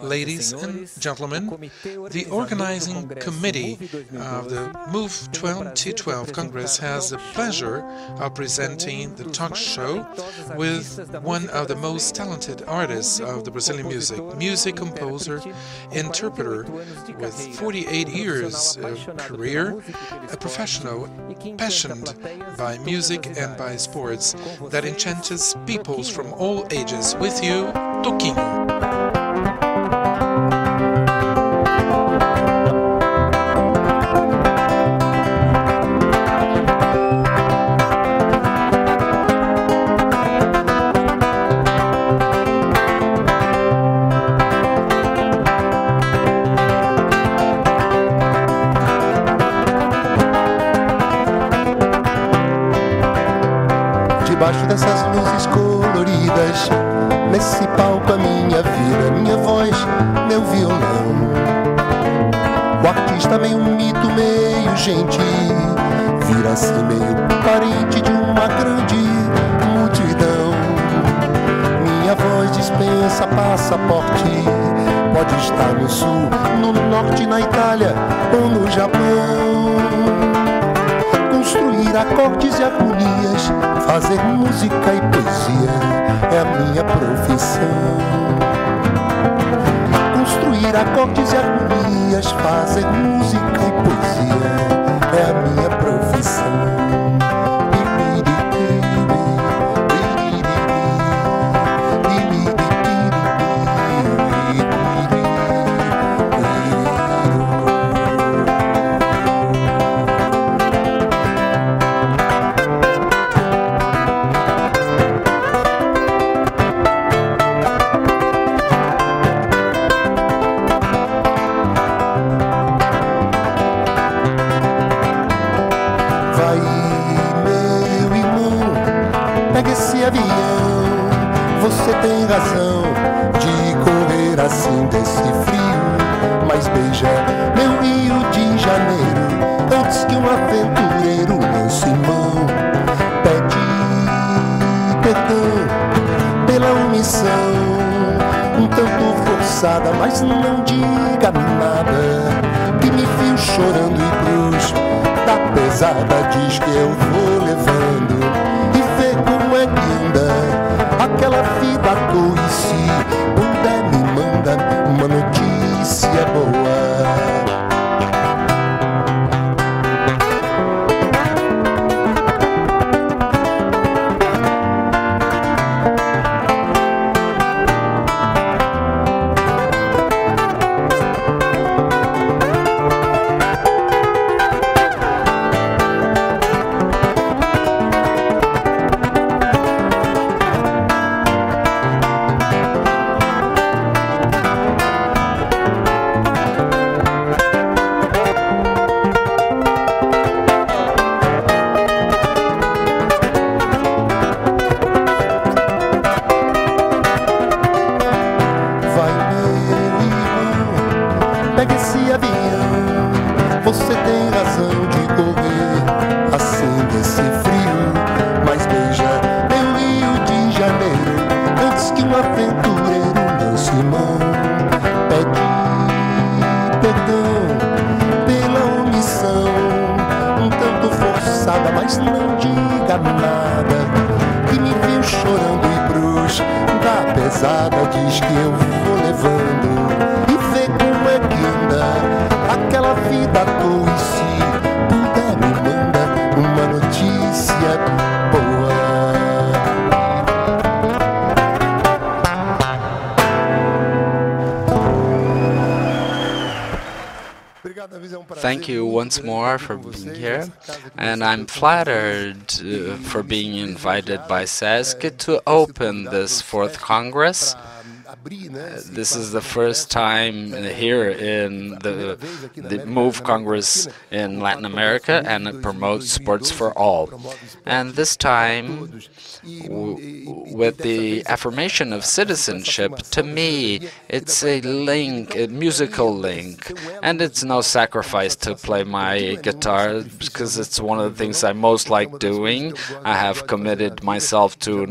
Ladies and gentlemen, the organizing committee of the Move 2012 Congress has the pleasure of presenting the talk show with one of the most talented artists of the Brazilian music composer, interpreter with 48 years of career, a professional passionate by music and by sports that enchants peoples from all ages. With you, Toquinho. Debaixo dessas luzes coloridas, nesse palco a minha vida, minha voz, meu violão. O artista meio mito, meio gente, vira assim meio parente de uma grande multidão. Minha voz dispensa passaporte, pode estar no sul, no norte, na Itália ou no Japão. Construir acordes e harmonias, fazer música e poesia é a minha profissão. Construir acordes e harmonias, fazer música e poesia é a minha profissão. Você tem razão de correr assim desse frio, mas beija meu Rio de Janeiro antes que um aventureiro lance mão. Pede perdão pela omissão, um tanto forçada, mas não diga nada, que me fio chorando e cruz da pesada, diz que eu vou levando e vê como é linda aquela vida à toa, e se puder me manda uma notícia boa. Pega esse avião, você tem razão de correr assim desse frio, mas beija meu Rio de Janeiro antes que um aventureiro lance mão. Pede perdão pela omissão, um tanto forçada, mas não diga nada, que me viu chorando e cruz da pesada, diz que eu vou levando e vê como é linda aquela vida à toa, e se puder me manda uma notícia boa. Thank you once more for being here, and I'm flattered for being invited by SESC to open this fourth Congress. This is the first time here in the MOVE Congress in Latin America, and it promotes sports for all. And this time, with the affirmation of citizenship, to me, it's a link, a musical link, and it's no sacrifice to play my guitar, because it's one of the things I most like doing. I have committed myself to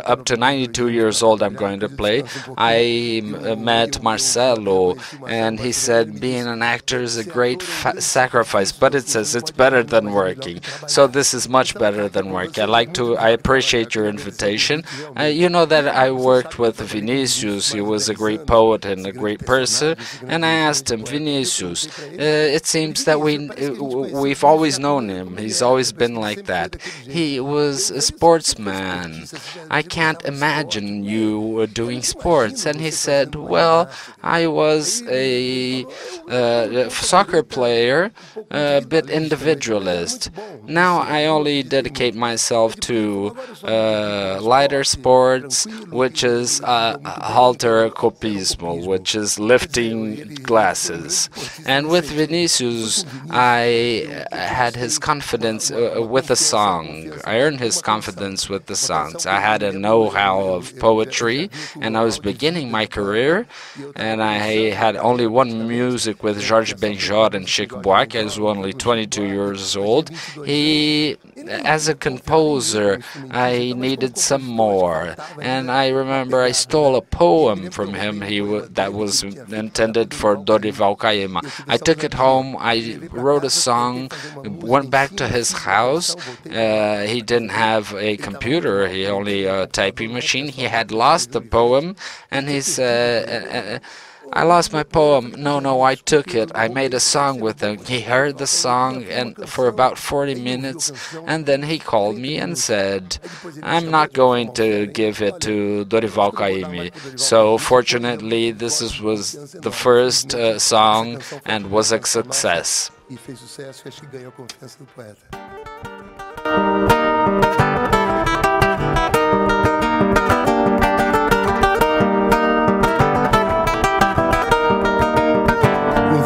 up to 92 years old I'm going to play. I met Marcelo, and he said being an actor is a great sacrifice, but it says it's better than working. So this is much better than work. I appreciate your invitation. You know that I worked with Vinicius. He was a great poet and a great person, and I asked him, Vinicius, it seems that we've always known him. He's always been like that. He was a sportsman. I can't imagine you doing sports. And he said, well, I was a soccer player, a bit individualist. Now I only dedicate myself to lighter sports, which is halterocopismo, which is lifting glasses. And with Vinicius, I had his confidence with a song. I earned his confidence with the songs. I had a know-how of poetry, and I was beginning my career, and I had only one music with Jorge Benjor and Chico Buarque. I was only 22 years old. As a composer, I needed some more, and I remember I stole a poem from him that was intended for Dorival Caymmi. I took it home, I wrote a song, went back to his house. He didn't have a computer, he only a typing machine. He had lost the poem, and he said, I lost my poem. No, I took it. I made a song with him. He heard the song and for about 40 minutes, and then he called me and said, I'm not going to give it to Dorival Caymmi. So fortunately, this was the first song and was a success.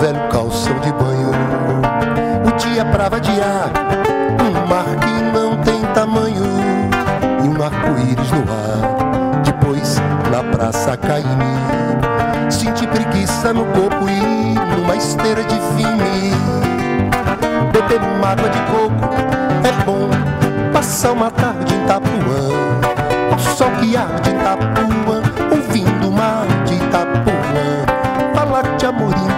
Velho calção de banho, o dia pra vadiar, mar que não tem tamanho, e arco-íris no ar. Depois, na praça Caymmi, senti preguiça no corpo e numa esteira de vime. Beber uma água de coco é bom, passar uma tarde em Itapuã, ao sol que arde em Itapuã, ouvindo o mar de Itapuã, falar de amor em Itapuã.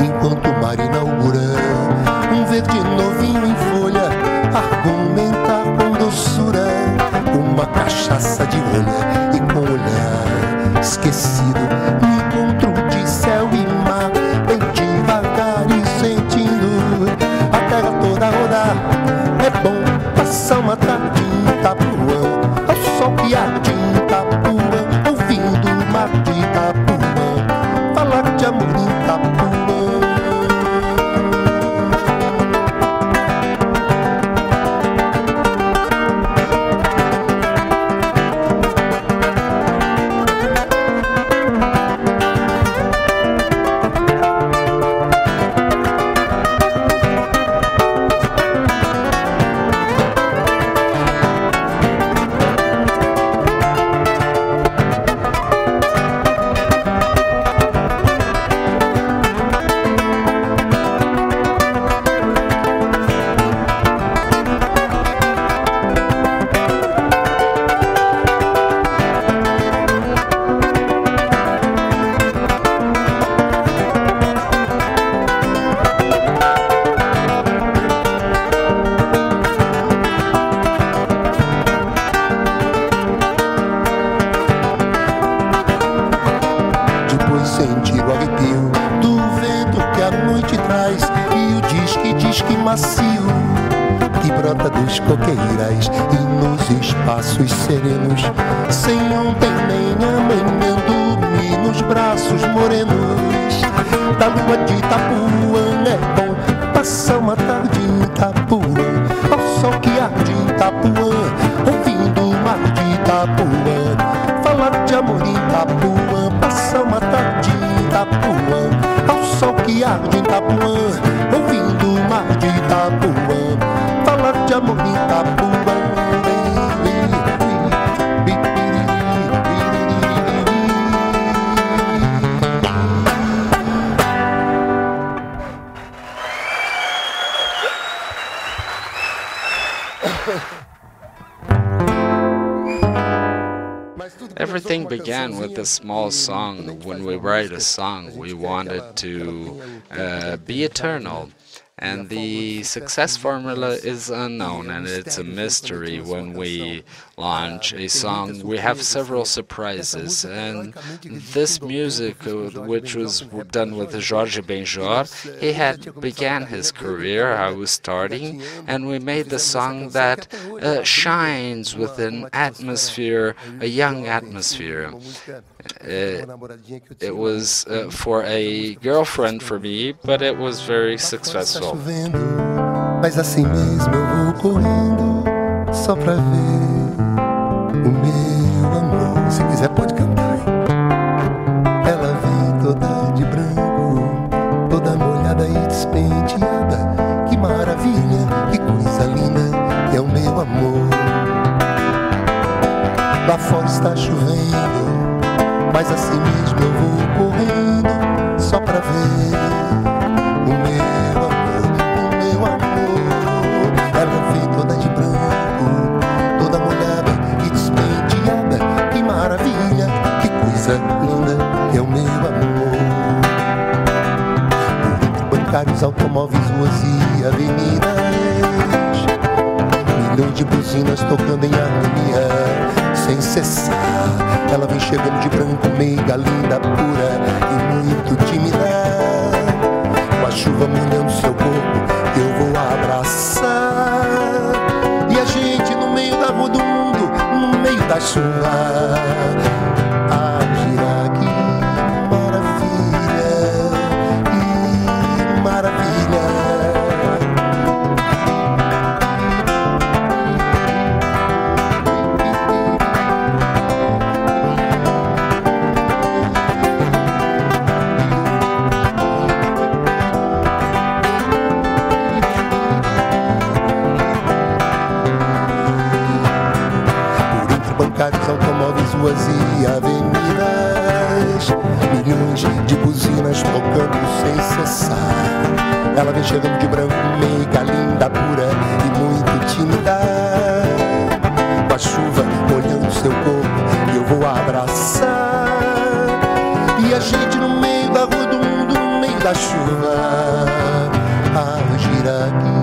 Enquanto o mar inaugura um verde novinho em folha, argumentar com doçura, uma cachaça de rolha, e com olhar esquecido me encontro de céu e mar, bem devagar e sentindo a terra toda rodar. É bom passar uma tarde em Itapuã, ao sol que arde em Itapuã, ouvindo o mar de Itapuã, falar de amor em Itapuã. Sentir o arrepio do vento que a noite traz e o disque macio que brota dos coqueirais e nos espaços serenos, sem ontem nem amanhã, dormir nos braços morenos da lua de Itapuã. É bom passar uma tarde em Itapuã, ao sol que arde em Itapuã, ouvindo o mar de Itapuã, falar de amor em Itapuã, passar uma tarde em Itapuã, ao sol que arde em Itapuã, ouvindo o mar de Itapuã, falar de amor em Itapuã. Everything began with a small song. When we write a song, we want it to be eternal. And the success formula is unknown, and it's a mystery when we launch a song. We have several surprises, and this music, which was done with Jorge Benjor, he had began his career, I was starting, and we made the song that shines with an atmosphere, a young atmosphere. It was for a girlfriend for me, but it was very successful. Mas assim mesmo eu vou correndo só pra ver o meu amor. Se quiser pode cantar. Ela vem toda de branco, toda molhada e despenteada. Que maravilha, que coisa linda, é o meu amor. Lá fora está chovendo, mas assim mesmo eu vou correndo só pra ver o meu amor. Ela vem toda de branco, toda molhada e despenteada. Que maravilha, que coisa linda, é o meu amor. Por bancários, automóveis, ruas e avenidas, milhões de buzinas tocando em harmonia sem cessar. Ela vem chegando de branco, meiga, linda, pura e muito tímida. Com a chuva molhando seu corpo, eu vou abraçar. E a gente no meio da rua do mundo, no meio da chuva, a girar aqui, maravilha, que maravilha. Automóveis, ruas e avenidas, milhões de buzinas tocando sem cessar. Ela vem chegando de branco, meiga, linda, pura e muito tímida. Com a chuva molhando seu corpo, eu vou abraçar. E a gente no meio da rua do mundo, no meio da chuva, a girar aqui.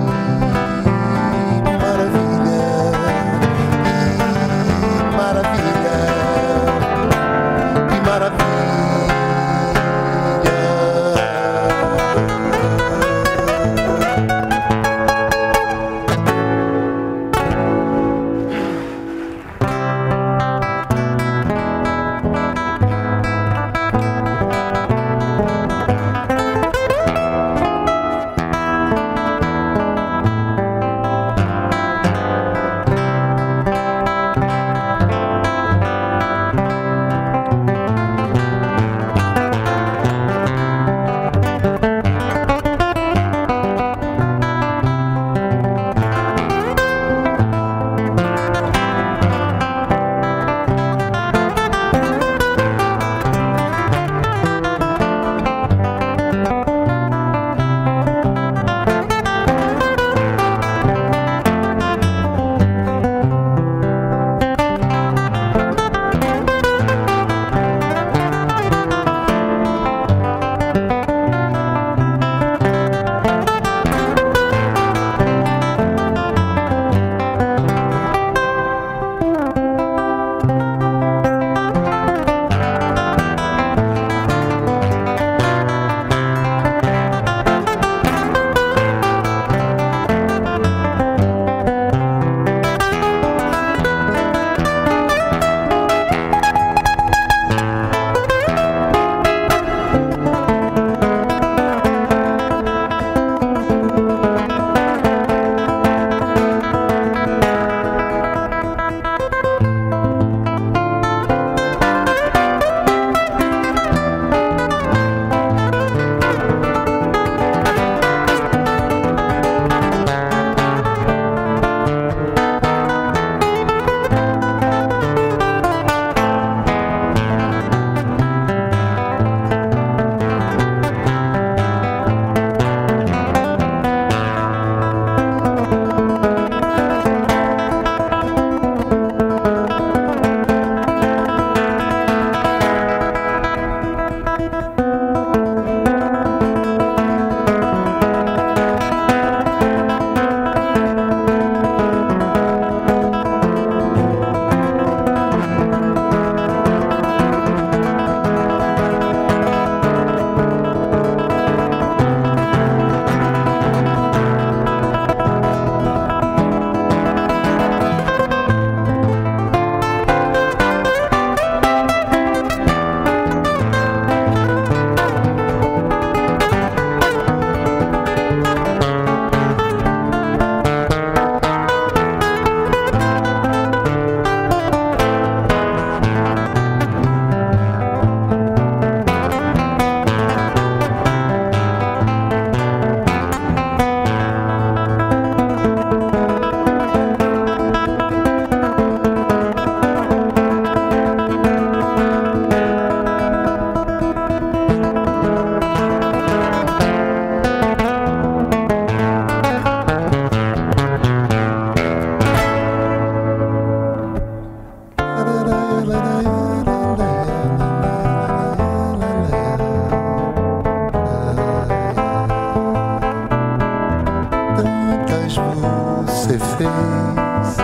você fez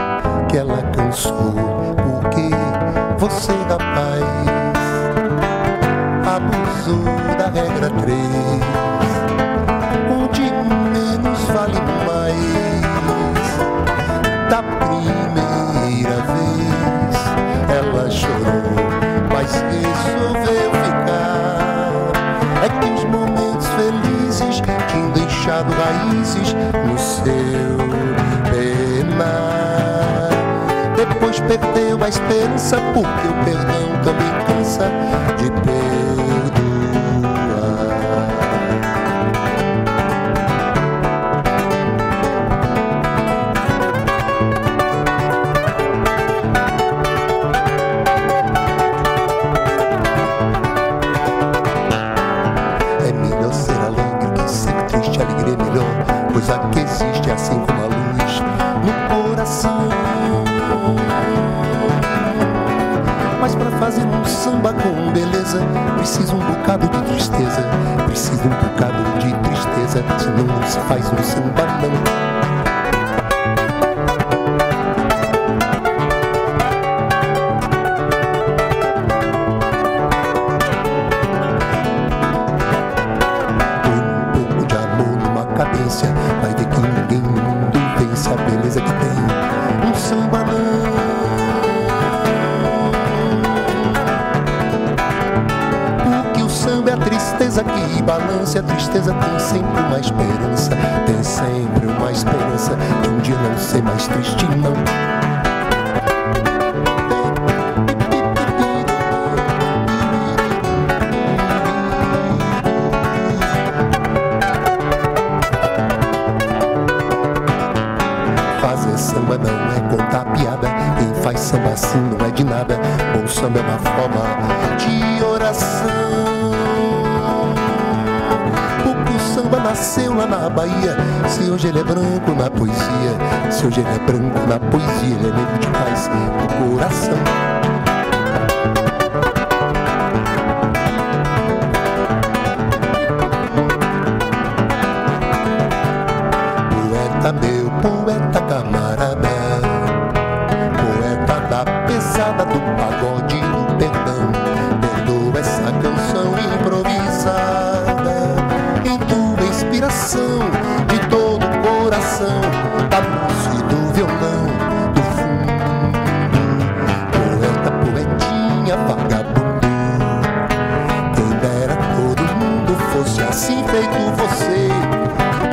que ela cansou? Porque você, rapaz, abusou da regra 3, onde menos vale mais. Da primeira vez ela chorou, mas resolveu ficar. É que os momentos felizes tinham deixado raízes no seu penar. Depois perdeu a esperança, porque o perdão também cansa de perdoar. É melhor ser alegre que ser triste, alegria é melhor, coisa que existe assim como a luz no coração. Mas pra fazer um samba com beleza, precisa um bocado de tristeza, precisa um bocado de tristeza, senão não se faz um samba não. Vai ver que ninguém no mundo vence a beleza que tem um samba não. Porque o samba é a tristeza que balança, a tristeza tem sempre uma esperança, tem sempre uma esperança de um dia não ser mais triste não. Samba não é contar piada, quem faz samba assim não é de nada. Bom samba é uma forma de oração. Porque o samba nasceu lá na Bahia, se hoje ele é branco na poesia, se hoje ele é branco na poesia, ele é negro demais no coração. Poeta meu, poeta camarada, poeta da pesada do pagode do perdão, perdoa essa canção improvisada em tua inspiração de todo o coração, da luz e do violão, do fundo. Poeta, poetinha, vagabundo, quem dera todo mundo fosse assim feito você,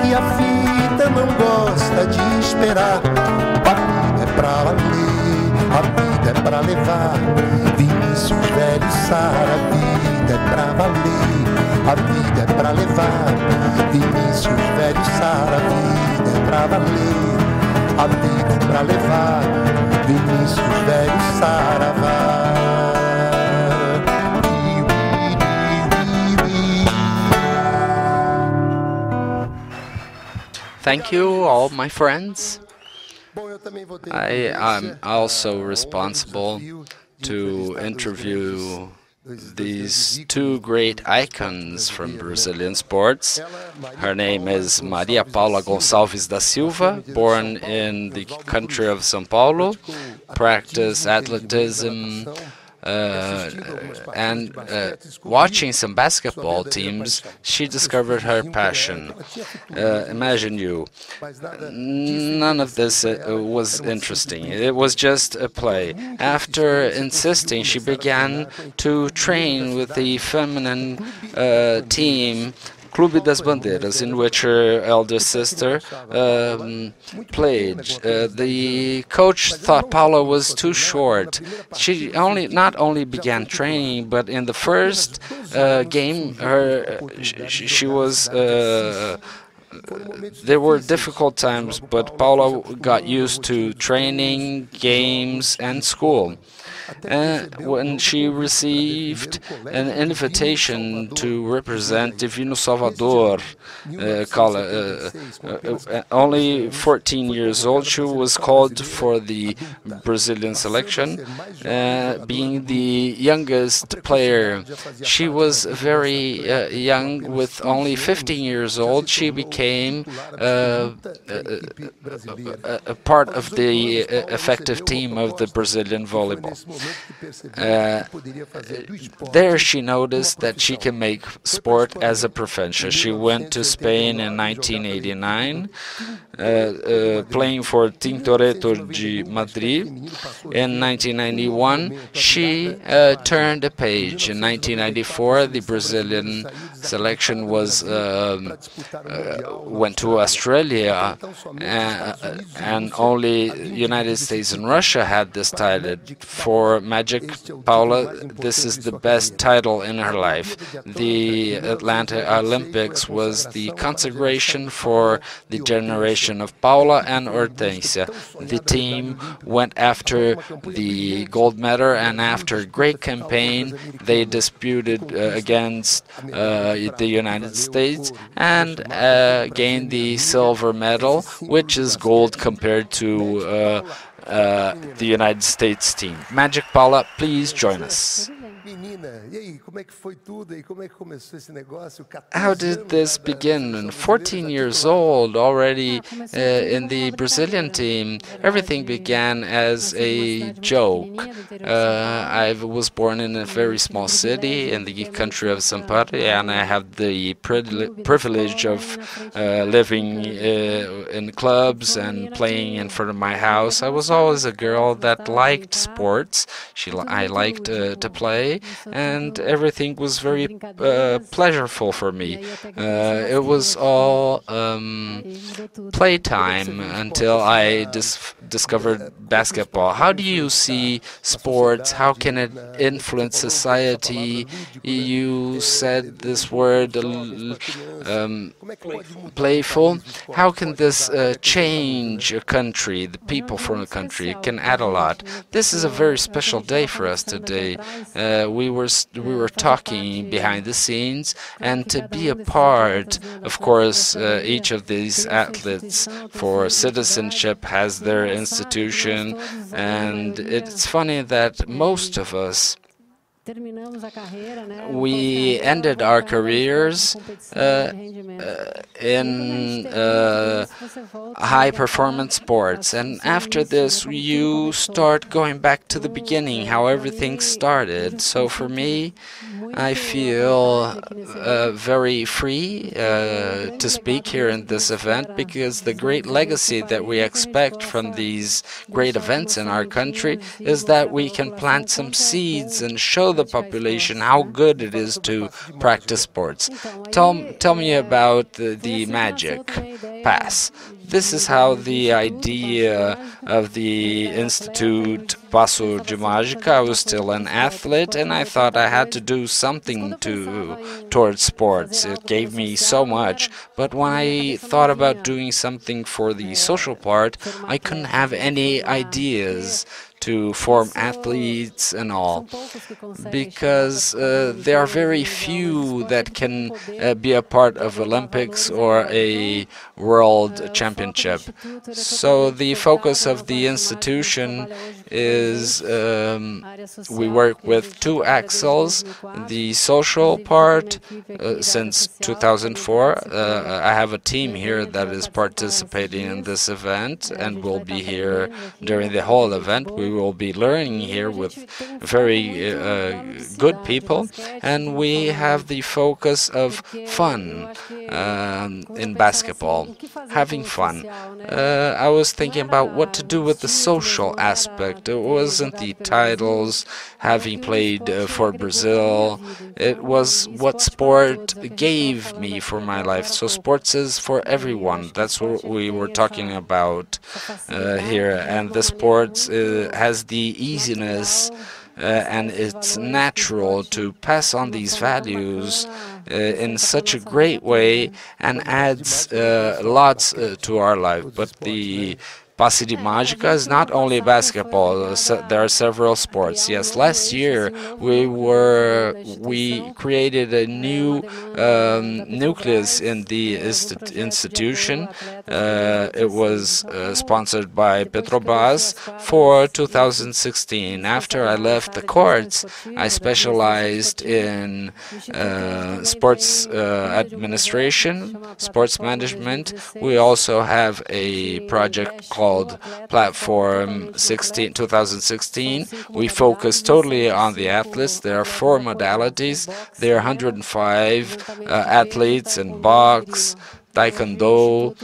que a vida não gosta de esperar. A vida é pra valer, a vida é pra levar. Vinícius velho Sara, a vida é pra valer, a vida é pra levar. Vinícius velho Sara, a vida é pra valer, a vida é pra levar. Vinícius velho Saravá. Thank you, all my friends. I am also responsible to interview these two great icons from Brazilian sports. Her name is Maria Paula Gonçalves da Silva, born in the country of São Paulo, practiced athleticism, and watching some basketball teams, she discovered her passion. Imagine you, none of this was interesting. It was just a play. After insisting, she began to train with the feminine team, Clube das Bandeiras, in which her elder sister played. The coach thought Paula was too short. She not only began training, but in the first game, she was. There were difficult times, but Paula got used to training, games, and school. when she received an invitation to represent Divino Salvador. Only 14 years old, she was called for the Brazilian selection, being the youngest player. She was very young. With only 15 years old, she became a part of the effective team of the Brazilian volleyball. There she noticed that she can make sport as a profession. She went to Spain in 1989, playing for Tintoretto de Madrid. In 1991, she turned a page. In 1994, the Brazilian selection went to Australia, and only United States and Russia had this title. For Magic Paula, this is the best title in her life. The Atlanta Olympics was the consecration for the generation of Paula and Hortensia. The team went after the gold medal, and after a great campaign, they disputed against the United States and gained the silver medal, which is gold compared to the United States team. Magic Paula, please join us. How did this begin? 14 years old, already in the Brazilian team. Everything began as a joke. I was born in a very small city in the country of São Paulo, and I had the privilege of living in clubs and playing in front of my house. I was always a girl that liked sports. I liked to play, and everything was very pleasurable for me. It was all playtime until I discovered basketball. How do you see sports? How can it influence society? You said this word, playful. How can this change a country, the people from a country? It can add a lot. This is a very special day for us today. We were talking behind the scenes, and to be a part, of course, each of these athletes for citizenship has their institution, and it's funny that most of us, we ended our careers in high-performance sports, and after this you start going back to the beginning, how everything started. So for me, I feel very free to speak here in this event, because the great legacy that we expect from these great events in our country is that we can plant some seeds and show the population how good it is to practice sports. Tell me about the Magic Pass. This is how the idea of the Institute Passo de Mágica. I was still an athlete, and I thought I had to do something towards sports. It gave me so much, but when I thought about doing something for the social part, I couldn't have any ideas to form athletes and all, because there are very few that can be a part of Olympics or a world championship. So the focus of the institution is we work with two axles. The social part, since 2004, I have a team here that is participating in this event and will be here during the whole event. We will be learning here with very good people, and we have the focus of fun in basketball, having fun. I was thinking about what to do with the social aspect. It wasn't the titles, having played for Brazil. It was what sport gave me for my life. So sports is for everyone. That's what we were talking about here. And the sports has the easiness and it's natural to pass on these values in such a great way, and adds lots to our life. But the Passe de Mágica is not only basketball. There are several sports. Yes, last year we created a new nucleus in the institution. It was sponsored by Petrobras for 2016. After I left the courts, I specialized in sports administration, sports management. We also have a project called Platform 2016. We focus totally on the athletes. There are 4 modalities. There are 105 athletes in box, taekwondo,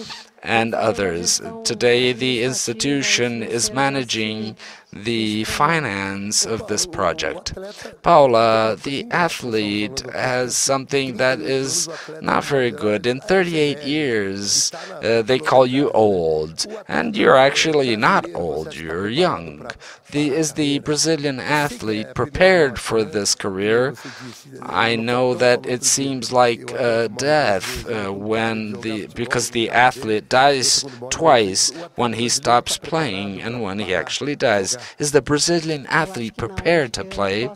and others. Today, the institution is managing the finance of this project. Paula, the athlete, has something that is not very good. In 38 years, they call you old, and you're actually not old, you're young. Is the Brazilian athlete prepared for this career? I know that it seems like death because the athlete dies twice, when he stops playing and when he actually dies. Is the Brazilian athlete prepared to play?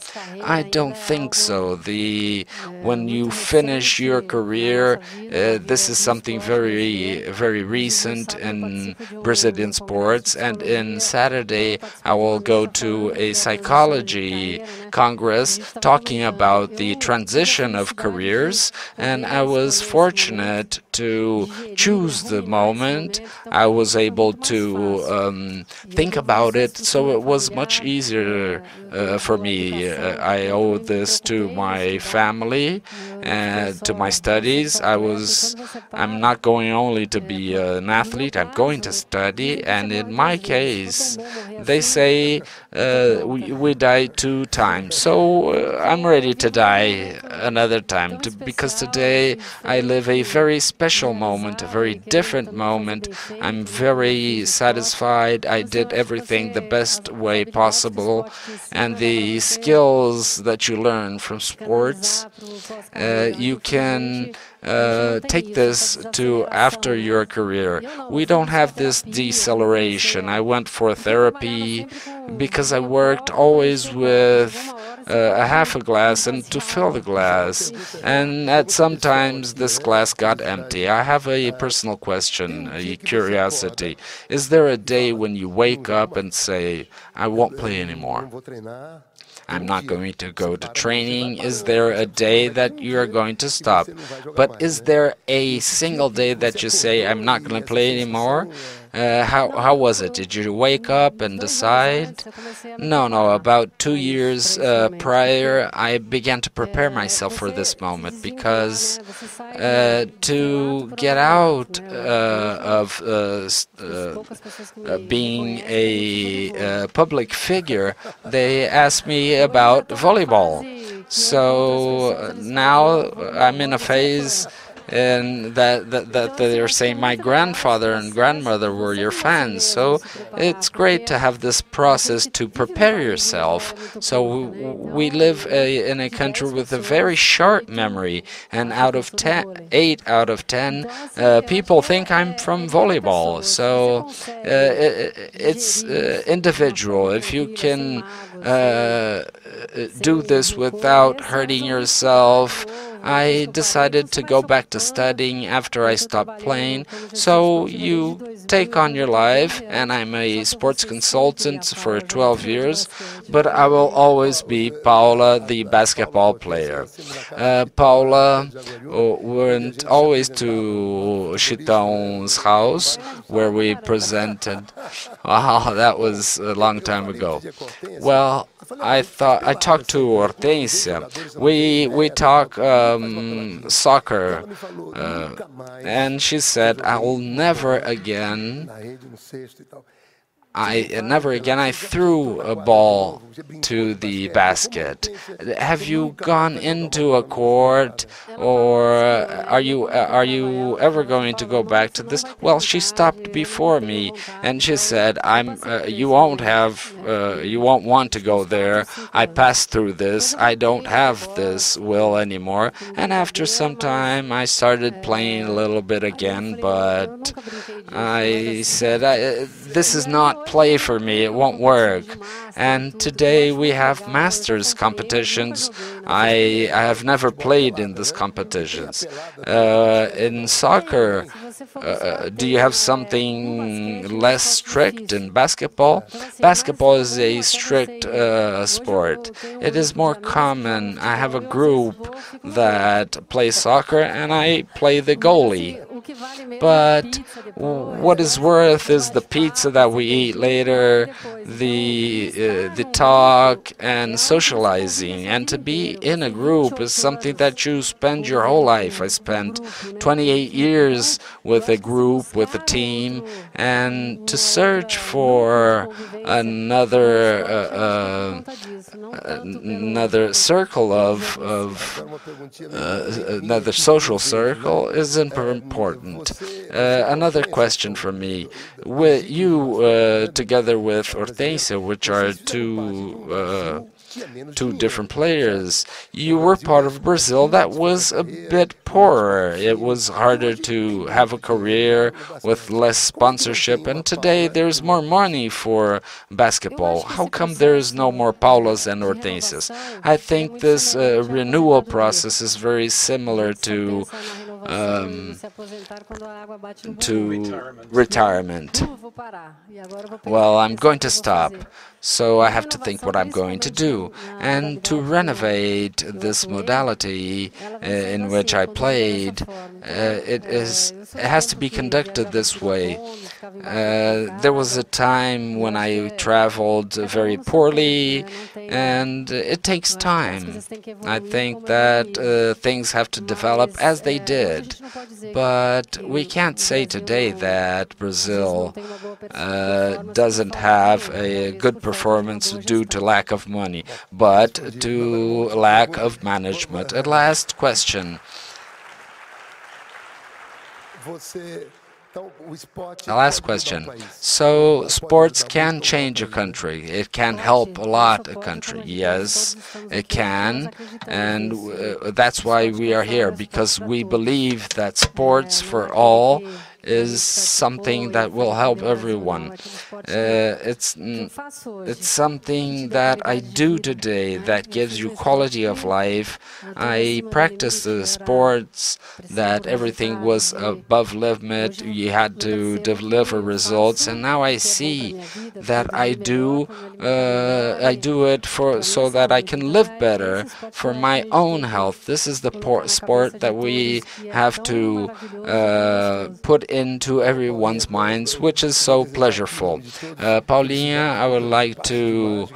I don't think so. When you finish your career, this is something very, very recent in Brazilian sports. And in Saturday, I will go to a psychology congress talking about the transition of careers. And I was fortunate to choose the moment. I was able to think about it, so it was much easier for me. I owe this to my family and to my studies. I'm not going only to be an athlete, I'm going to study, and in my case, they say we die 2 times. So I'm ready to die another time, because today I live a very special moment, a very different moment. I'm very satisfied. I did everything the best way possible, and the skills that you learn from sports, you can take this to after your career. We don't have this deceleration. I went for therapy because I worked always with a half a glass and to fill the glass, and at sometimes this glass got empty. I have a personal question, a curiosity. Is there a day when you wake up and say, I won't play anymore? I'm not going to go to training. Is there a day that you are going to stop? But is there a single day that you say, I'm not going to play anymore? How was it? Did you wake up and decide? No, about 2 years prior, I began to prepare myself for this moment, because to get out of being a public figure, they asked me about volleyball. So now I'm in a phase and that they're saying my grandfather and grandmother were your fans. So it's great to have this process to prepare yourself. So we live in a country with a very short memory, and 8 out of 10 people think I'm from volleyball. So it's individual. If you can do this without hurting yourself. I decided to go back to studying after I stopped playing. So you take on your life, and I'm a sports consultant for 12 years, but I will always be Paula, the basketball player. Paula went always to Chitão's house, where we presented. Wow, that was a long time ago. Well, I talked to Hortensia. We talk soccer, and she said, I will never again never again I threw a ball to the basket. Have you gone into a court, or are you ever going to go back to this? Well, she stopped before me, and she said, you won't want to go there. I passed through this. I don't have this will anymore. And after some time, I started playing a little bit again, but I said, this is not play for me. It won't work. And today we have masters competitions. I have never played in these competitions. In soccer, do you have something less strict in basketball? Basketball is a strict sport. It is more common. I have a group that plays soccer, and I play the goalie. But what is worth is the pizza that we eat later, the talk and socializing. And to be in a group is something that you spend your whole life. I spent 28 years with a group, with a team, and to search for another circle of another social circle is important. Another question from me. You, together with Hortência, which are two different players, you were part of Brazil that was a bit poorer. It was harder to have a career with less sponsorship, and today there's more money for basketball. How come there's no more Paulas and Hortências? I think this renewal process is very similar to retirement. Well, I'm going to stop, so I have to think what I'm going to do. And to renovate this modality in which I played, it has to be conducted this way. There was a time when I traveled very poorly, and it takes time. I think that things have to develop as they did. But we can't say today that Brazil doesn't have a good performance due to lack of money, but to lack of management. A last question. The last question. So, sports can change a country. It can help a lot a country. Yes, it can. And that's why we are here, because we believe that sports for all is something that will help everyone. It's something that I do today that gives you quality of life. I practiced the sports that everything was above limit. You had to deliver results, and now I see that I do it so that I can live better for my own health. This is the sport that we have to put into everyone's minds, which is so pleasureful. Paulinha, I would like to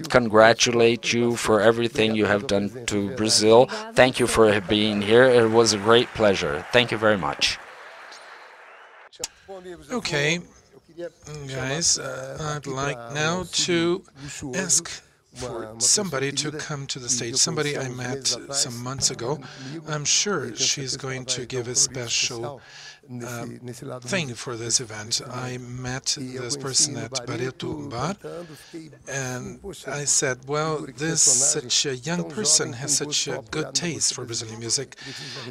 congratulate you for everything you have done to Brazil. Thank you for being here. It was a great pleasure. Thank you very much. Okay, guys, I'd like now to ask for somebody to come to the stage, somebody I met some months ago. I'm sure she's going to give a special thing for this event. I met this person at Barreto Bar, and I said, well, such a young person has such a good taste for Brazilian music.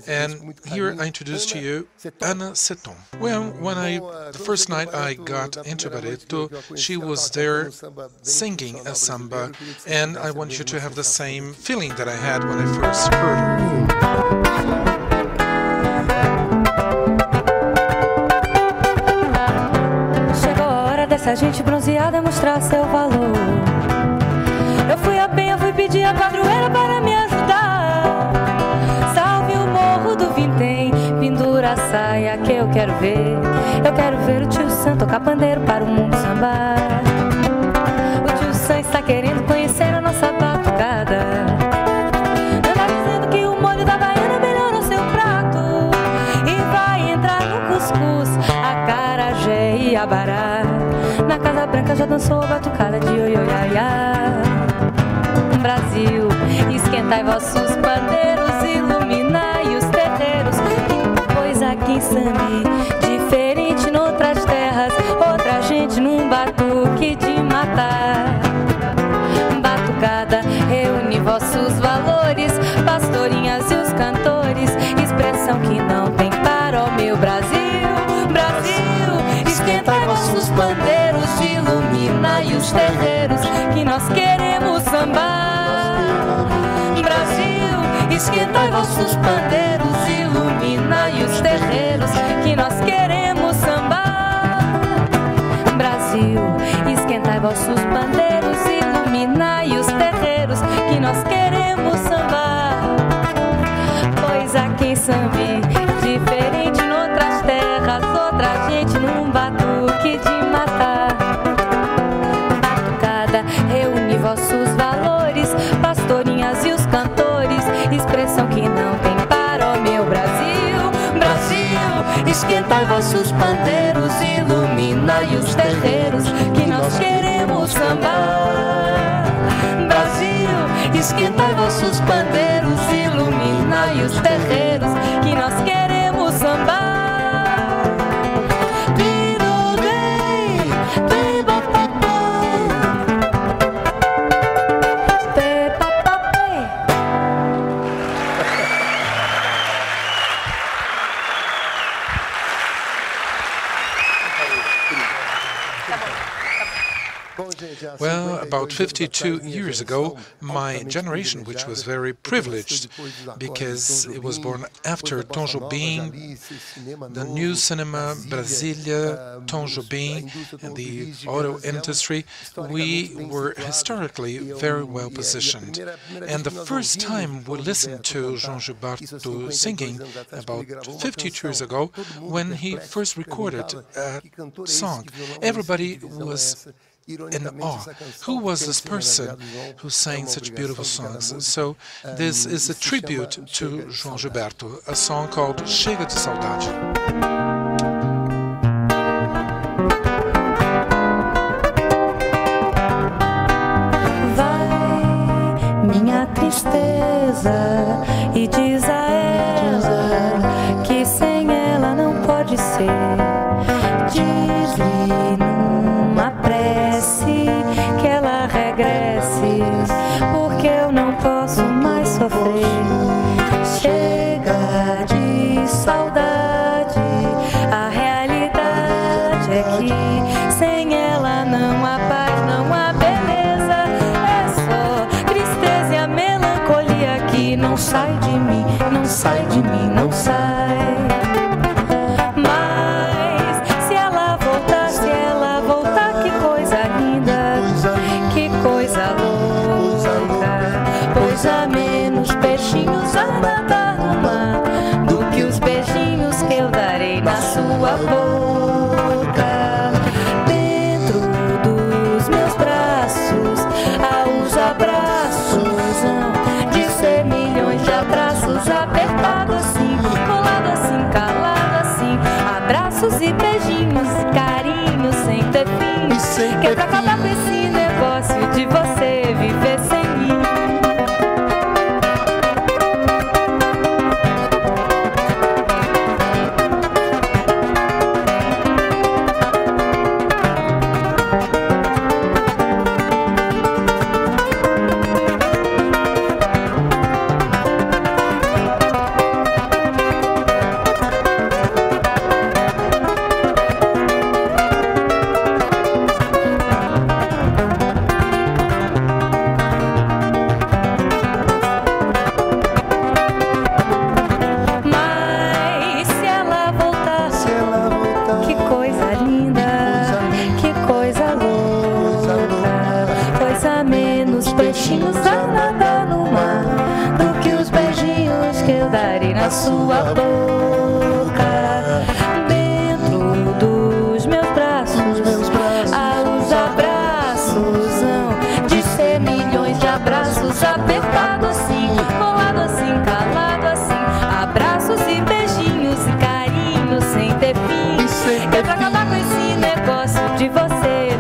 And here I introduce to you Ana Seton. Well, the first night I got into Barreto, she was there singing a samba, and I want you to have the same feeling that I had when I first heard her. Essa gente bronzeada mostrar seu valor. Eu fui a penha, fui pedir a padroeira para me ajudar. Salve o morro do Vintém, pendura a saia que eu quero ver. Eu quero ver o tio Sam tocar pandeiro para o mundo sambar. O tio Sam está querendo conhecer a nossa batucada. Anda dizendo que o molho da baiana melhorou seu prato. E vai entrar no cuscuz, acarajé e abará. Na Casa Branca já dançou a batucada de oi-oi-ai-ai. Brasil, esquentai vossos pandeiros, iluminai os terreiros. Pois aqui em Sambi, diferente noutras terras, outra gente num batuque de matar. Batucada reúne vossos valores, pastorinhas e os cantores, expressão que não tem para o meu Brasil. Brasil, esquentai vossos pandeiros, iluminai os terreiros, que nós queremos sambar. Brasil, esquentai vossos pandeiros, iluminai os terreiros, que nós queremos sambar. Brasil, esquentai vossos pandeiros, iluminai os terreiros, que nós queremos sambar. Pois aqui em Sambi, diferente noutras terras, outra gente num batuque de matar. Batucada reúne vossos valores, pastorinhas e os cantores, expressão que não tem para o meu Brasil. Brasil, esquentai vossos pandeiros, iluminai os terreiros, que nós queremos sambar. Brasil, esquentai vossos pandeiros, iluminai os terreiros, que nós queremos sambar. Well, about 52 years ago, my generation, which was very privileged because it was born after Tom Jobim, the new cinema, Brasília, Tom Jobim, and the auto industry, we were historically very well positioned. And the first time we listened to João Gilberto singing, about 52 years ago, when he first recorded a song, everybody was in awe. Who was this person who sang such beautiful songs? So this is a tribute to João Gilberto, a song called Chega de Saudade. Vai, minha tristeza, e diz a ela que sem ela não pode ser. Diz-lhe numa prece que ela regresse, porque eu não posso mais sofrer. Chega de saudade, a realidade é que sem ela não há paz, não há beleza. É só tristeza e a melancolia que não sai de mim, não sai de mim, não sai. A menos peixinhos a nadar no mar do que os beijinhos que eu darei na sua boca. Dentro dos meus braços há os abraços, de ser milhões de abraços, apertado assim, colado assim, calado assim, abraços e beijinhos, carinhos sem ter fim, que é pra acabar com esse negócio de você viver sem mim. Na sua boca, dentro dos meus braços, há os abraços, de ser milhões de abraços, apertado assim, colado assim, calado assim, abraços e beijinhos e carinhos sem ter fim, que é pra acabar com esse negócio de você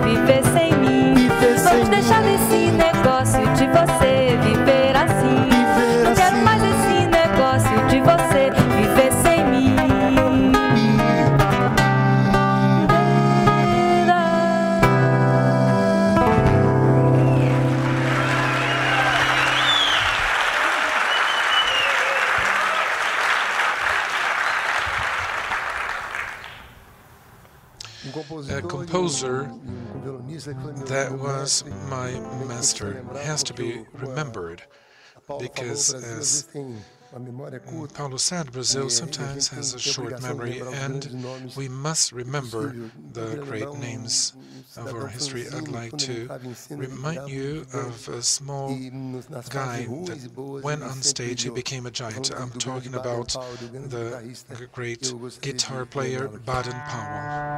a composer that was my master. It has to be remembered because, as Paulo said, Brazil sometimes has a short memory, and we must remember the great names of our history. I'd like to remind you of a small guy that went on stage, he became a giant. I'm talking about the great guitar player Baden-Powell.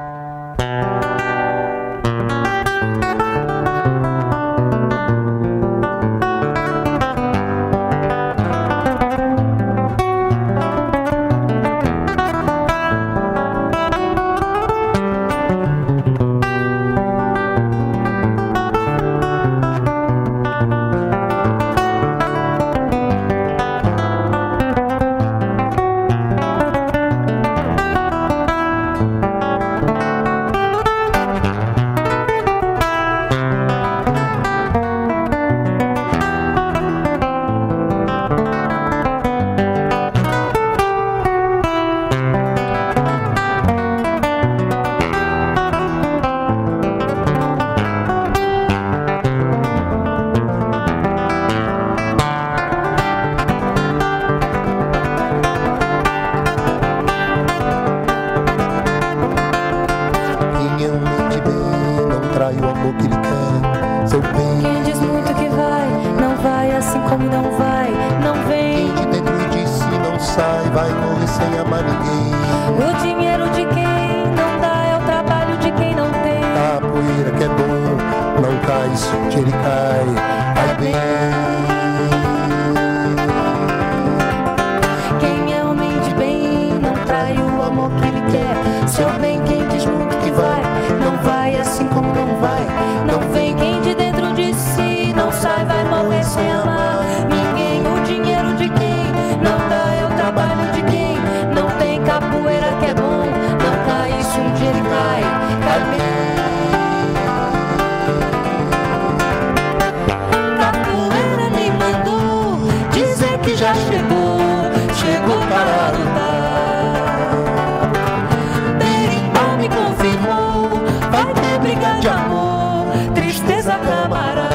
Quem diz muito que vai, não vai, assim como não vai, não vem. Quem de dentro de si não sai, vai morrer sem amar ninguém. O dinheiro de quem não dá é o trabalho de quem não tem. A poeira que é bom, não cai, se ele cai, cai bem. Quem é homem de bem, não trai o amor que ele quer. Seu bem, quem diz muito que vai, não vai, assim como não vai, não vem. Quem de dentro de si não sai, vai morrer sem amar ninguém. O dinheiro de quem não dá é o trabalho de quem não tem. Capoeira que é bom, não cai, isso um dia ele cai, cai bem. Capoeira me mandou dizer que já chegou, chegou para lutar. Berimbau me confirmou, vai ter briga de amor, tristeza camarada.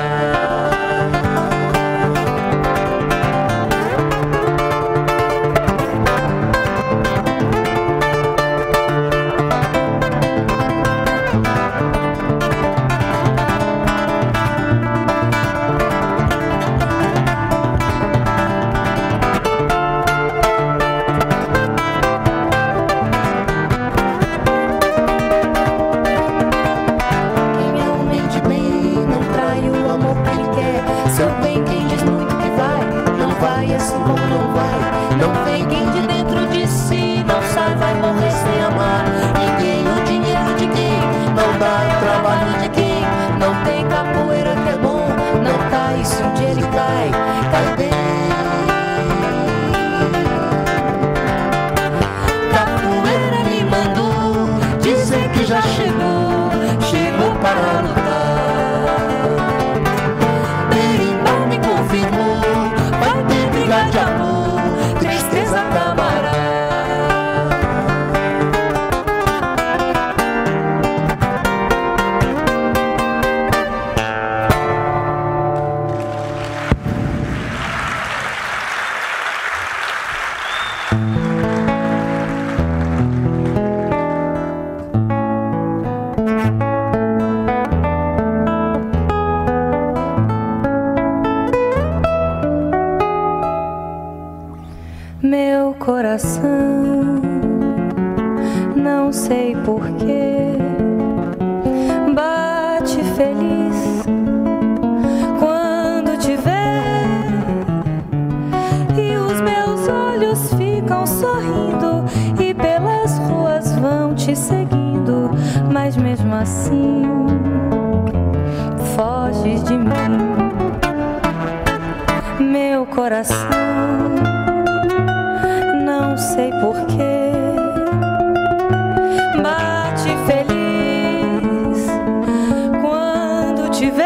Meu coração, não sei porquê, bate feliz quando te vê, e os meus olhos ficam sorrindo e pelas ruas vão te seguindo, mas mesmo assim foges de mim. Meu coração, não sei porquê, bate feliz quando te vê,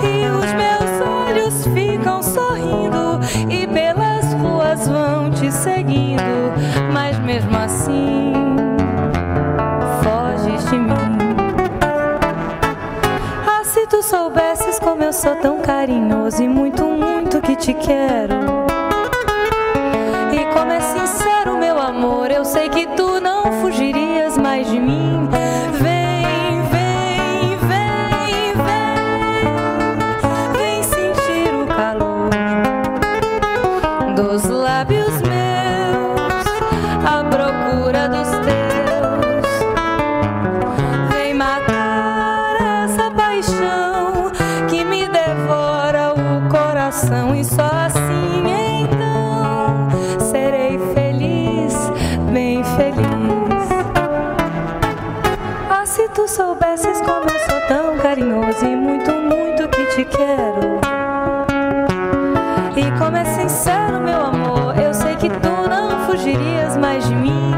e os meus olhos ficam sorrindo e pelas ruas vão te seguindo, mas mesmo assim de mim. Ah, se tu soubesses como eu sou tão carinhoso e muito, muito que te quero. E como é sincero meu amor, eu sei que tu não fugirias mais de mim. Vem, vem, vem, vem, vem sentir o calor dos lábios meus à procura dos teus. Vem matar essa paixão que me devora o coração e só assim então serei feliz, bem feliz. Ah, se tu soubesses como eu sou tão carinhoso e muito, muito que te quero. E como é sincero meu amor, eu sei que tu não fugirias mais de mim.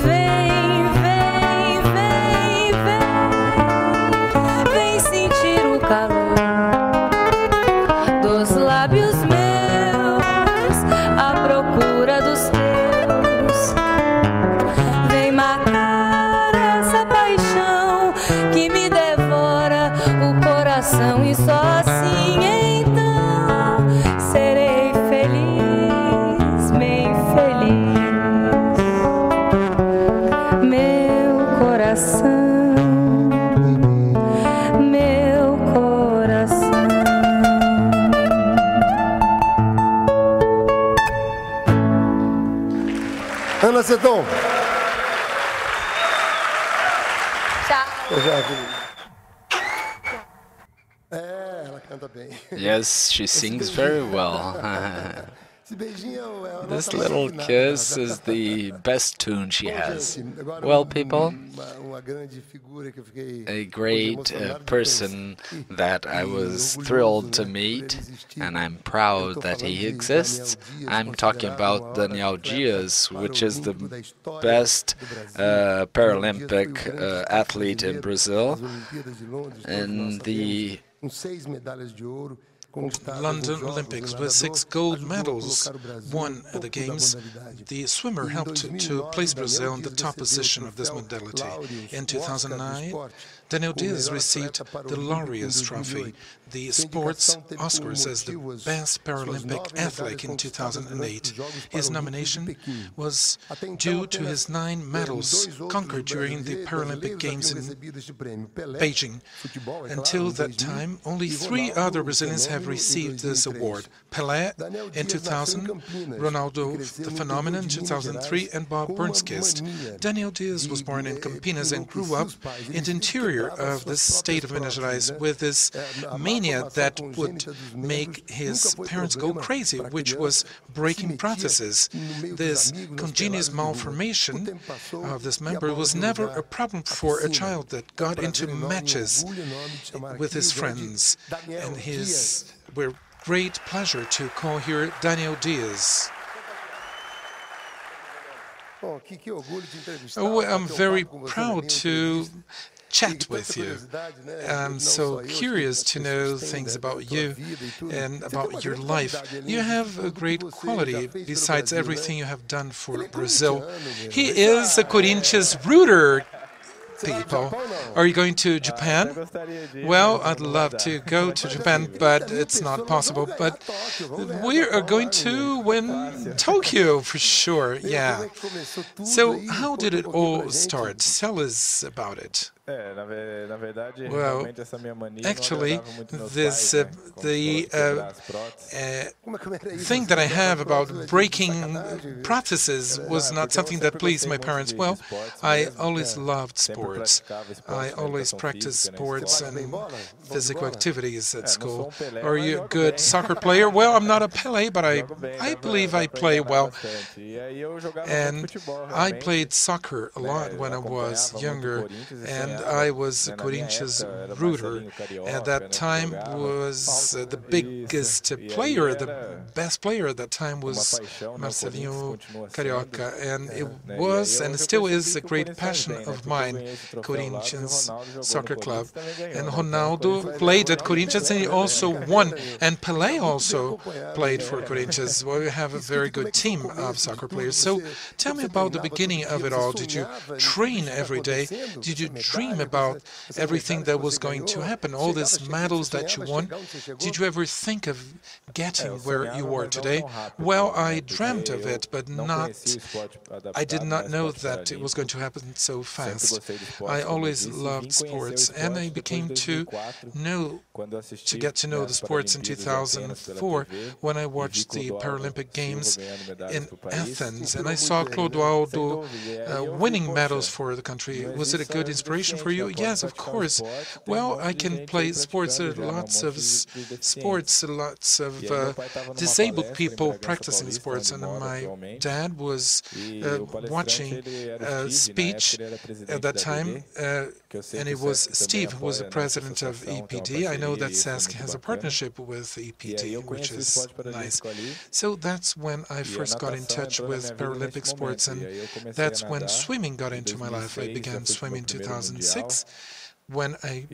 Vem, vem, vem, vem, vem sentir o calor dos lábios meus à procura dos teus. Vem matar essa paixão que me devora o coração e só assim então serei feliz, bem feliz. Meu coração, meu coração. Ana Seton. Ela canta bem. Yes, she sings very well. This little kiss is the best tune she has. Well, people, a great person that I was thrilled to meet, and I'm proud that he exists. I'm talking about Daniel Dias, which is the best Paralympic athlete in Brazil, and the London Olympics with 6 gold medals won at the Games. The swimmer helped to place Brazil in the top position of this modality. In 2009, Daniel Dias received the Laureus Trophy, the sports Oscars, as the best Paralympic athlete in 2008. His nomination was due to his 9 medals conquered during the Paralympic Games in Beijing. Until that time, only 3 other Brazilians have received this award: Pelé in 2000, Ronaldo the Phenomenon in 2003, and Bob Burnskist. Daniel Dias was born in Campinas and grew up in the interior of the state of Minas Gerais with this mania that would make his parents go crazy, which was breaking prostheses. This congenious malformation of this member was never a problem for a child that got into matches with his friends. And we're great pleasure to call here Daniel Dias. Oh, I'm very proud to chat with you. I'm so curious to know things about you and about your life. You have a great quality besides everything you have done for Brazil. He is a Corinthians rooter, people. Are you going to Japan? Well, I'd love to go to Japan, but it's not possible. But we are going to win Tokyo for sure, yeah. So how did it all start? Tell us about it. Well, actually, thing that I have about breaking prostheses was not something that pleased my parents. Well, I always loved sports. I always practiced sports and physical activities at school. Are you a good soccer player? Well, I'm not a Pelé, but I believe I play well. And I played soccer a lot when I was younger, and I was a Corinthians rooter. At that time was the biggest player, the best player at that time was Marcelinho Carioca, and it was and still is a great passion of mine, Corinthians Soccer Club. And Ronaldo played at Corinthians and he also won, and Pelé also played for Corinthians. Well, we have a very good team of soccer players. So tell me about the beginning of it all. Did you train every day? Did you dream dream about everything that was going to happen, all these medals that you won. Did you ever think of getting where you are today? Well, I dreamt of it, but I did not know that it was going to happen so fast. I always loved sports, and I became to get to know the sports in 2004 when I watched the Paralympic Games in Athens, and I saw Clodoaldo winning medals for the country. Was it a good inspiration for you? Yes, of course. Well, I can play sports. There are lots of sports, lots of disabled people practicing sports, and my dad was watching a speech at that time, and it was Steve who was the president of EPD. I know that SESC has a partnership with EPD, which is nice. So that's when I first got in touch with Paralympic sports, and that's when swimming got into my life. I began swimming in 2006. When I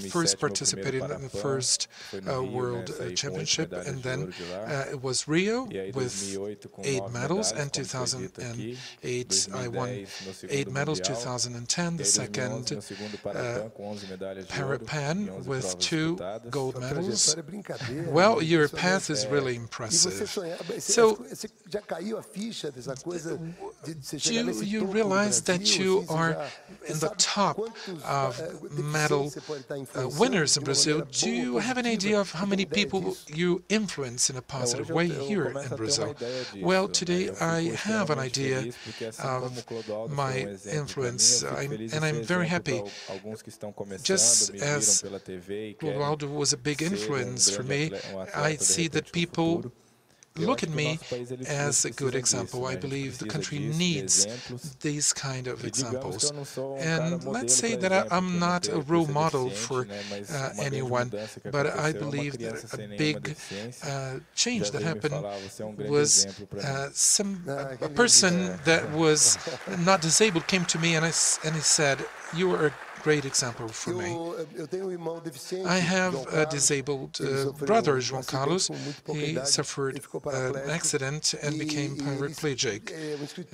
first participated in the first World Championship, and then it was Rio with 8 medals, and 2008 I won 8 medals, 2010 the second Parapan with 2 gold medals. Well, your path is really impressive. So, do you realize that you are in the top of medal winners in Brazil? Do you have an idea of how many people you influence in a positive way here in Brazil? Well, today I have an idea of my influence, and I'm very happy. Just as Clodoaldo was a big influence for me, I see that people look at me as a good example. I believe the country needs these kind of examples. And let's say that I'm not a role model for anyone, but I believe that a big change that happened was a person that was not disabled came to me and he said, "You are a great example for me." I have a disabled brother, João Carlos. He suffered an accident and became paraplegic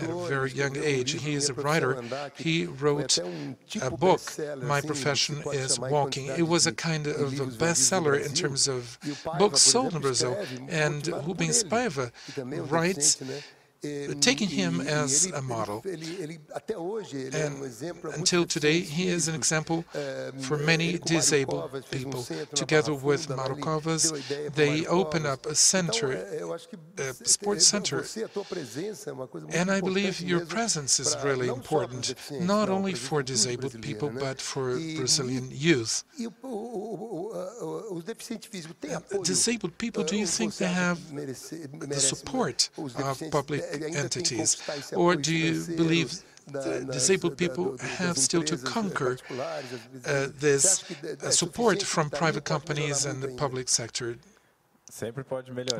at a very young age. He is a writer. He wrote a book, My Profession is Walking. It was a kind of a bestseller in terms of books sold in Brazil. And Rubens Paiva writes taking him as a model. And until today, he is an example for many disabled people. Together with Mauro Covas, they open up a center, a sports center. And I believe your presence is really important, not only for disabled people, but for Brazilian youth. Disabled people, do you think they have the support of public entities, or do you believe disabled people have still to conquer this support from private companies and the public sector?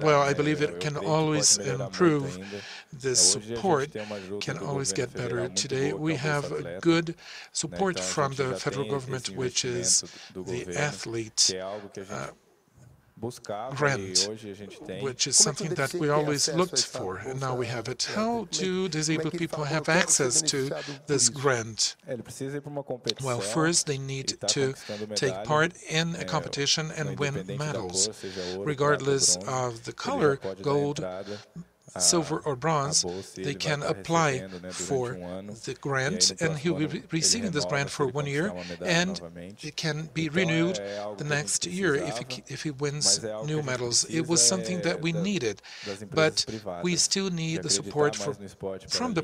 Well, I believe it can always improve. The support can always get better. Today we have a good support from the federal government, which is the athlete grant, which is something that we always looked for, and now we have it. How do disabled people have access to this grant? Well, first they need to take part in a competition and win medals, regardless of the color, gold, silver or bronze. They can apply for the grant, and he'll be receiving this grant for 1 year, and it can be renewed the next year if he wins new medals. It was something that we needed, but we still need the support from the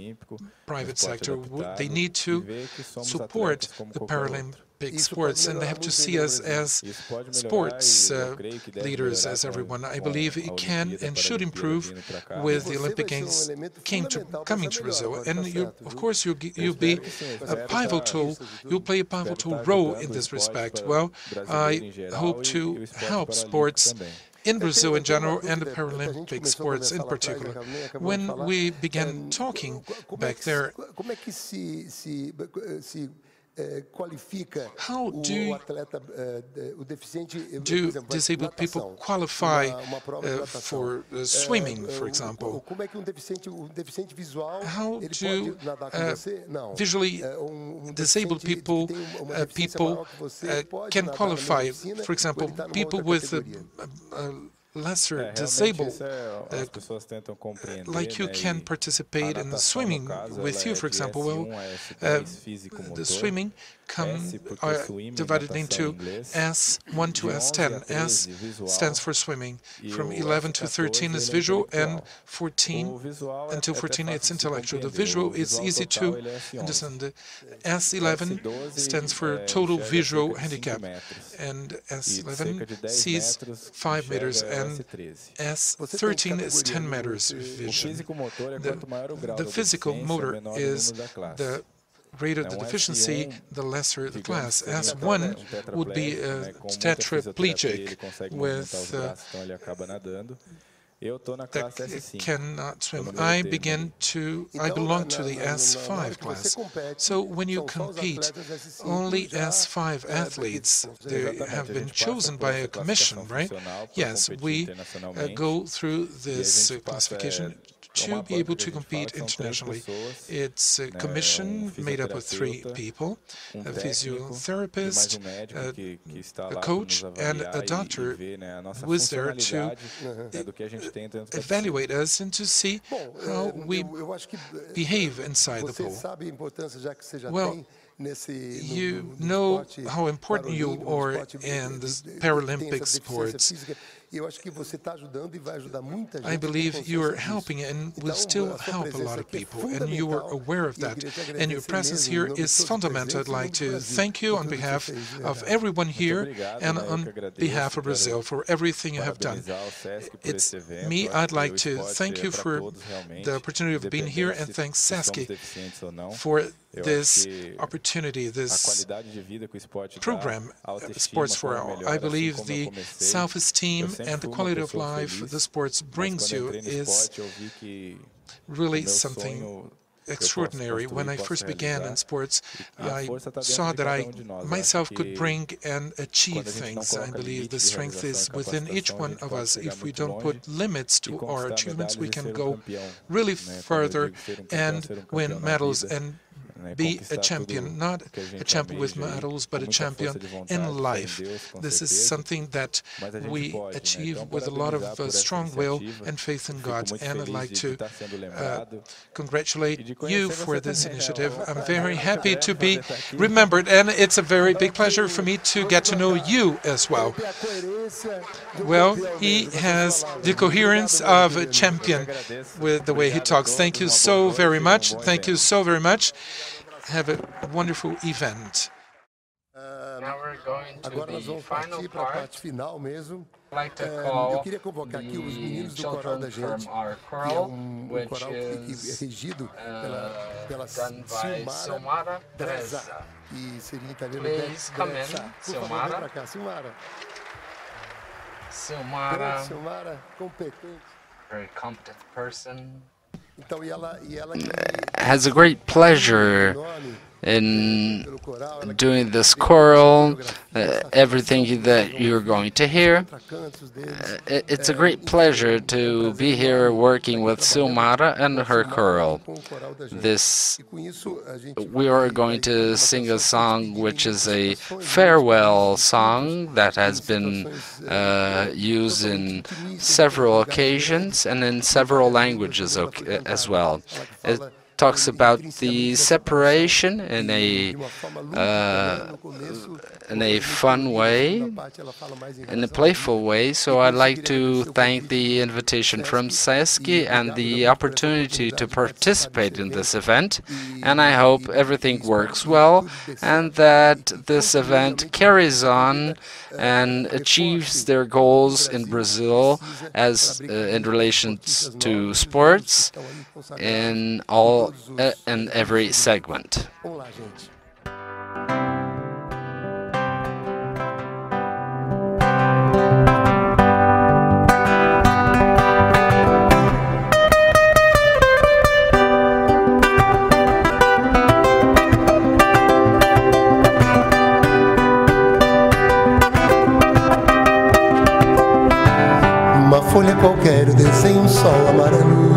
private sector. They need to support the Paralympic sports, and they have to see us as sports leaders, as everyone. I believe it can and should improve with the Olympic Games coming to Brazil. And of course, you'll be a pivotal. You'll play a pivotal role in this respect. Well, I hope to help sports in Brazil in general and the Paralympic sports in particular. When we began talking back there, How do disabled people qualify for swimming, for example? How do visually disabled people can qualify? For example, people with lesser disabled, like you can participate in the swimming with you, for example. Well, the swimming are divided into S1 to S10. S stands for swimming. From 11 to 13 is visual, and 14 until 14 it's intellectual. The visual is easy to understand. The S11 stands for total visual handicap, and S11 sees 5 meters, and S13 is 10 meters vision. The physical motor is the greater the deficiency, the lesser the class. S1 would be a tetraplegic with that cannot swim. I belong to the S5 class. So when you compete, only S5 athletes, they have been chosen by a commission, right? Yes, we go through this classification to be able to compete internationally. It's a commission made up of 3 people, a physiotherapist, a coach, and a doctor who is there to evaluate us and to see how we behave inside the pool. Well, you know how important you are in the Paralympic sports. I believe you are helping and will still help a lot of people, and you are aware of that. And your presence here is fundamental. I'd like to thank you on behalf of everyone here and on behalf of Brazil for everything you have done. It's me. I'd like to thank you for the opportunity of being here, and thank SESC for this opportunity, this program, Sports for All. I believe the self-esteem and the quality of life the sports brings you is really something extraordinary. When I first began in sports, I saw that I myself could bring and achieve things. I believe the strength is within each one of us. If we don't put limits to our achievements, we can go really further and win medals and be a champion, not a champion with medals, but a champion in life. This is something that we achieve with a lot of strong will and faith in God. And I'd like to congratulate you for this initiative. I'm very happy to be remembered, and it's a very big pleasure for me to get to know you as well. Well, he has the coherence of a champion with the way he talks. Thank you so very much. Thank you so very much. Have a wonderful event. Now we're going to the final part. I'd like to call the children from our choral, which is done by Silmara Teresa. Please come in, Silmara. Silmara, very competent person. Has a great pleasure in doing this choral, everything that you're going to hear. It's a great pleasure to be here working with Silmara and her choral. We are going to sing a song which is a farewell song that has been used in several occasions and in several languages as well. It talks about the separation in a fun way, in a playful way. So I'd like to thank the invitation from SESC and the opportunity to participate in this event. And I hope everything works well and that this event carries on and achieves their goals in Brazil as in relation to sports in all and every segment. folha qualquer eu desenho um sol amarelo.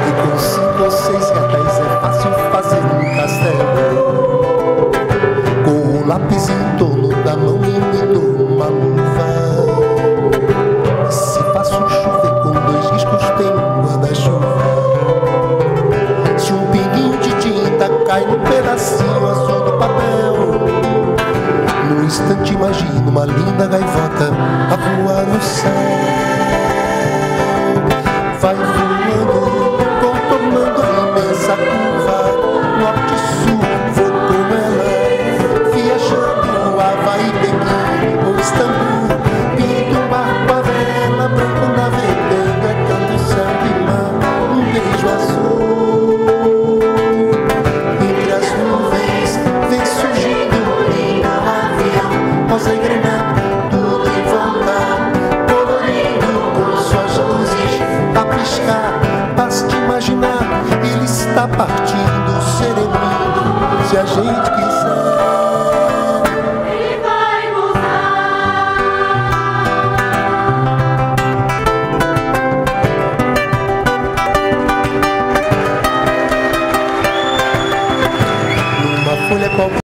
E com 5 ou 6 retais é fácil fazer um castelo. Com o lápis em torno da mão e me dou uma luva. E se faço chover com 2 riscos tem um guarda-chuva. Se um pinguinho de tinta cai num pedacinho azul do papel, num instante imagino uma linda gaivota a voar no céu. Vai voando, contornando a imensa curva, norte e sul, vou com ela, viajando Havaí, Pequim ou Istambul. Pinto um barco à vela, branco na vermelha, canto céu e mar, um beijo azul. Entre as nuvens vem surgindo um avião, rosa e granada, tudo em volta, colorido com suas luzes a piscar. Basta imaginar, ele está partindo, sereno, se a gente quiser. Ele vai voltar. Numa folha qualquer